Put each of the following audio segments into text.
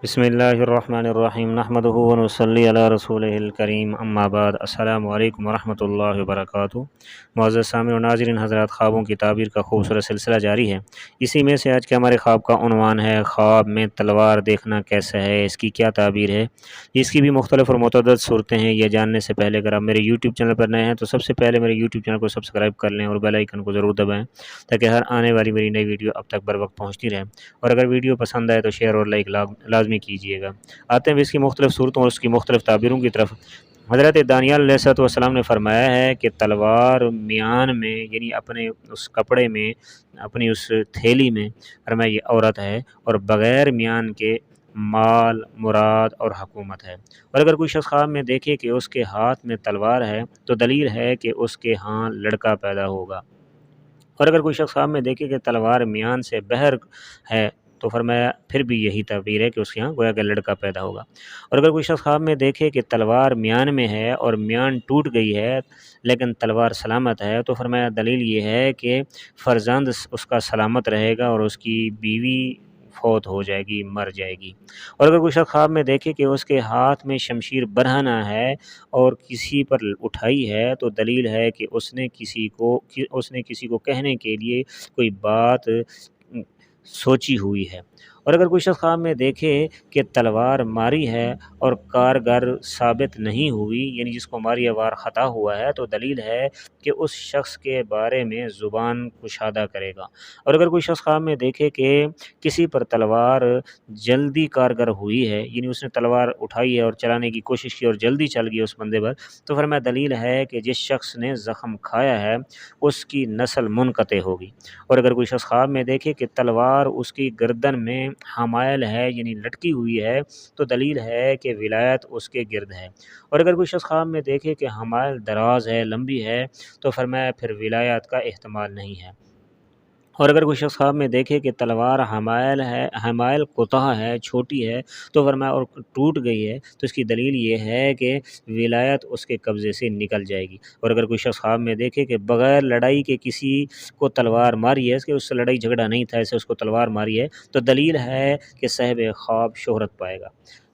بسم اللہ الرحمن الرحیم نحمدہ ونصلی علی رسولہ الکریم اما بعد السلام علیکم ورحمۃ اللہ وبرکاتہ۔ معزز سامعین و ناظرین حضرات، خوابوں کی تعبیر کا خوبصورت سلسلہ جاری ہے۔ اسی میں سے آج کے ہمارے خواب کا عنوان ہے خواب میں تلوار دیکھنا کیسا ہے، اس کی کیا تعبیر ہے۔ اس کی بھی مختلف اور متعدد صورتیں ہیں۔ یہ جاننے سے پہلے اگر آپ میرے یوٹیوب چینل پر نئے ہیں تو سب سے پہلے میرے یوٹیوب چینل کو سبسکرائب کر لیں اور بیل آئیکن کو ضرور دبائیں تاکہ ہر آنے والی میری نئی ویڈیو اب تک بر وقت پہنچتی رہے، اور اگر ویڈیو پسند آئے تو شیئر اور لائک لازمی کیجیے گا۔ آتے ہیں اس کی مختلف صورتوں اور اس کی مختلف تعبیروں کی طرف۔ حضرت دانیال علیہ السلام نے فرمایا ہے کہ تلوار میان میں، یعنی اپنے اس کپڑے میں، اپنی اس تھیلی میں، فرمایا یہ عورت ہے، اور بغیر میان کے مال، مراد اور حکومت ہے۔ اور اگر کوئی شخص خواب میں دیکھے کہ اس کے ہاتھ میں تلوار ہے تو دلیل ہے کہ اس کے ہاں لڑکا پیدا ہوگا۔ اور اگر کوئی شخص خواب میں دیکھے کہ تلوار میان سے بہر ہے تو فرمایا پھر بھی یہی تعبیر ہے کہ اس کے یہاں گویا کہ لڑکا پیدا ہوگا۔ اور اگر کوئی شخص خواب میں دیکھے کہ تلوار میان میں ہے اور میان ٹوٹ گئی ہے لیکن تلوار سلامت ہے تو فرمایا دلیل یہ ہے کہ فرزند اس کا سلامت رہے گا اور اس کی بیوی فوت ہو جائے گی، مر جائے گی۔ اور اگر کوئی شخص خواب میں دیکھے کہ اس کے ہاتھ میں شمشیر برہنہ ہے اور کسی پر اٹھائی ہے تو دلیل ہے کہ اس نے کسی کو کہنے کے لیے کوئی بات سوچی ہوئی ہے۔ اور اگر کوئی شخص خواب میں دیکھے کہ تلوار ماری ہے اور کارگر ثابت نہیں ہوئی، یعنی جس کو ماری وار خطا ہوا ہے، تو دلیل ہے کہ اس شخص کے بارے میں زبان کشادہ کرے گا۔ اور اگر کوئی شخص خواب میں دیکھے کہ کسی پر تلوار جلدی کارگر ہوئی ہے، یعنی اس نے تلوار اٹھائی ہے اور چلانے کی کوشش کی اور جلدی چل گئی اس بندے پر، تو فرمایا دلیل ہے کہ جس شخص نے زخم کھایا ہے اس کی نسل منقطع ہوگی۔ اور اگر کوئی شخص خواب میں دیکھے کہ تلوار اس کی گردن میں حمائل ہے، یعنی لٹکی ہوئی ہے، تو دلیل ہے کہ ولایت اس کے گرد ہے۔ اور اگر کوئی شخص خواب میں دیکھے کہ حمائل دراز ہے، لمبی ہے، تو فرمایا پھر ولایت کا احتمال نہیں ہے۔ اور اگر کوئی شخص خواب میں دیکھے کہ تلوار حمائل قطع ہے، چھوٹی ہے، تو فرمایا اور ٹوٹ گئی ہے، تو اس کی دلیل یہ ہے کہ ولایت اس کے قبضے سے نکل جائے گی۔ اور اگر کوئی شخص خواب میں دیکھے کہ بغیر لڑائی کے کسی کو تلوار ماری ہے، اس کے اس سے لڑائی جھگڑا نہیں تھا، اسے اس کو تلوار ماری ہے، تو دلیل ہے کہ صاحب خواب شہرت پائے گا۔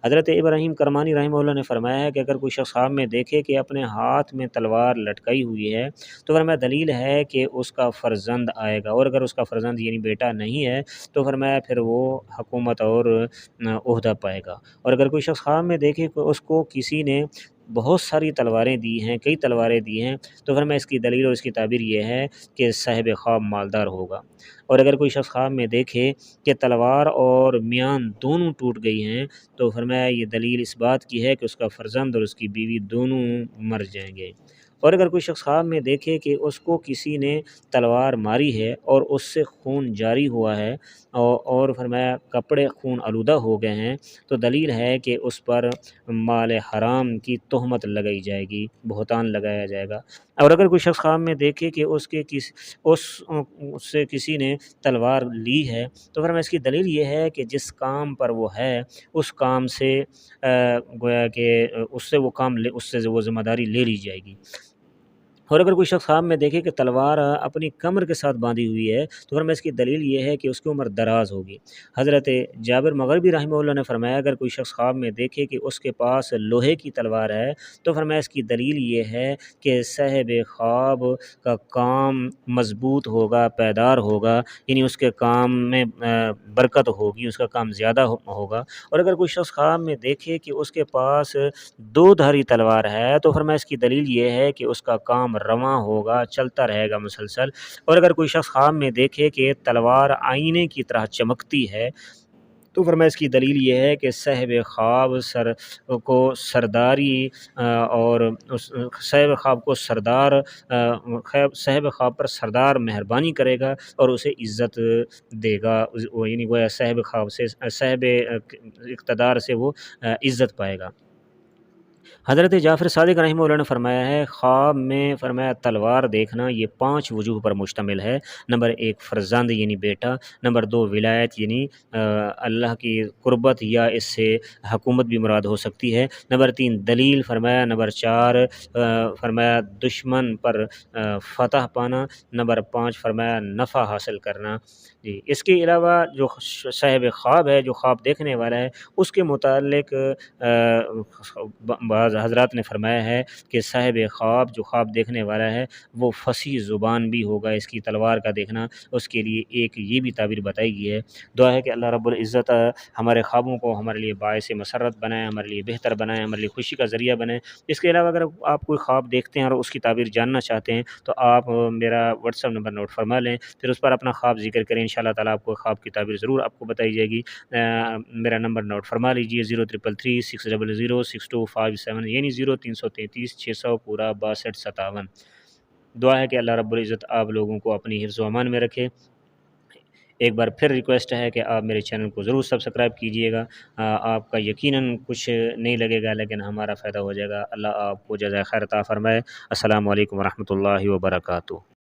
حضرت ابراہیم کرمانی رحمہ اللہ نے فرمایا ہے کہ اگر کوئی شخص خواب میں دیکھے کہ اپنے ہاتھ میں تلوار لٹکائی ہوئی ہے تو فرمایا دلیل ہے کہ اس کا فرزند آئے گا، اور اگر اس کا فرزند یعنی بیٹا نہیں ہے تو فرمایا پھر وہ حکومت اور عہدہ پائے گا۔ اور اگر کوئی شخص خواب میں دیکھے کہ اس کو کسی نے بہت ساری تلواریں دی ہیں، کئی تلواریں دی ہیں، تو فرمایا اس کی دلیل اور اس کی تعبیر یہ ہے کہ صاحب خواب مالدار ہوگا۔ اور اگر کوئی شخص خواب میں دیکھے کہ تلوار اور میان دونوں ٹوٹ گئی ہیں تو فرمایا یہ دلیل اس بات کی ہے کہ اس کا فرزند اور اس کی بیوی دونوں مر جائیں گے۔ اور اگر کوئی شخص خواب میں دیکھے کہ اس کو کسی نے تلوار ماری ہے اور اس سے خون جاری ہوا ہے اور فرمایا کپڑے خون آلودہ ہو گئے ہیں، تو دلیل ہے کہ اس پر مال حرام کی تہمت لگائی جائے گی، بہتان لگایا جائے گا۔ اور اگر کوئی شخص خواب میں دیکھے کہ اس سے کسی نے تلوار لی ہے تو فرمایا اس کی دلیل یہ ہے کہ جس کام پر وہ ہے اس کام سے گویا کہ اس سے وہ ذمہ داری لے لی جائے گی۔ اور اگر کوئی شخص خواب میں دیکھے کہ تلوار اپنی کمر کے ساتھ باندھی ہوئی ہے تو فرمایا اس کی دلیل یہ ہے کہ اس کی عمر دراز ہوگی۔ حضرت جابر مغربی رحمہ اللہ نے فرمایا اگر کوئی شخص خواب میں دیکھے کہ اس کے پاس لوہے کی تلوار ہے تو فرمایا اس کی دلیل یہ ہے کہ صاحب خواب کا کام مضبوط ہوگا، پائیدار ہوگا، یعنی اس کے کام میں برکت ہوگی، اس کا کام زیادہ ہوگا۔ اور اگر کوئی شخص خواب میں دیکھے کہ اس کے پاس دو دھاری تلوار ہے تو فرمایا اس کی دلیل یہ ہے کہ اس کا کام رواں ہوگا، چلتا رہے گا مسلسل۔ اور اگر کوئی شخص خواب میں دیکھے کہ تلوار آئینے کی طرح چمکتی ہے تو فرمایا اس کی دلیل یہ ہے کہ صاحب خواب کو سرداری اور صاحب خواب کو صاحب خواب پر سردار مہربانی کرے گا اور اسے عزت دے گا، یعنی وہ صاحب خواب سے، صاحب اقتدار سے وہ عزت پائے گا۔ حضرت جعفر صادق رحمہ اللہ نے فرمایا ہے، خواب میں فرمایا تلوار دیکھنا یہ 5 وجوہ پر مشتمل ہے۔ نمبر 1 فرزند یعنی بیٹا، نمبر 2 ولایت یعنی اللہ کی قربت یا اس سے حکومت بھی مراد ہو سکتی ہے، نمبر 3 دلیل فرمایا، نمبر 4 فرمایا دشمن پر فتح پانا، نمبر 5 فرمایا نفع حاصل کرنا۔ جی اس کے علاوہ جو صاحب خواب ہے، جو خواب دیکھنے والا ہے، اس کے متعلق بعض حضرات نے فرمایا ہے کہ صاحب خواب جو خواب دیکھنے والا ہے وہ فصیح زبان بھی ہوگا، اس کی تلوار کا دیکھنا اس کے لیے ایک یہ بھی تعبیر بتائی گئی ہے۔ دعا ہے کہ اللہ رب العزت ہمارے خوابوں کو ہمارے لیے باعث مسرت بنائے، ہمارے لیے بہتر بنائے، ہمارے لیے خوشی کا ذریعہ بنائے۔ اس کے علاوہ اگر آپ کوئی خواب دیکھتے ہیں اور اس کی تعبیر جاننا چاہتے ہیں تو آپ میرا واٹس ایپ نمبر نوٹ فرما لیں، پھر اس پر اپنا خواب ذکر کریں، انشاءاللہ تعالیٰ آپ کو خواب کی تعبیر ضرور آپ کو بتائی جائے گی۔ میرا نمبر نوٹ فرما لیجیے 0333600627 یعنی 0333 600 6257۔ دعا ہے کہ اللہ رب العزت آپ لوگوں کو اپنی حفظ و امان میں رکھے۔ ایک بار پھر ریکویسٹ ہے کہ آپ میرے چینل کو ضرور سبسکرائب کیجیے گا، آپ کا یقیناً کچھ نہیں لگے گا لیکن ہمارا فائدہ ہو جائے گا۔ اللہ آپ کو جزائے خیر عطا فرمائے۔ السلام علیکم ورحمۃ اللہ وبرکاتہ۔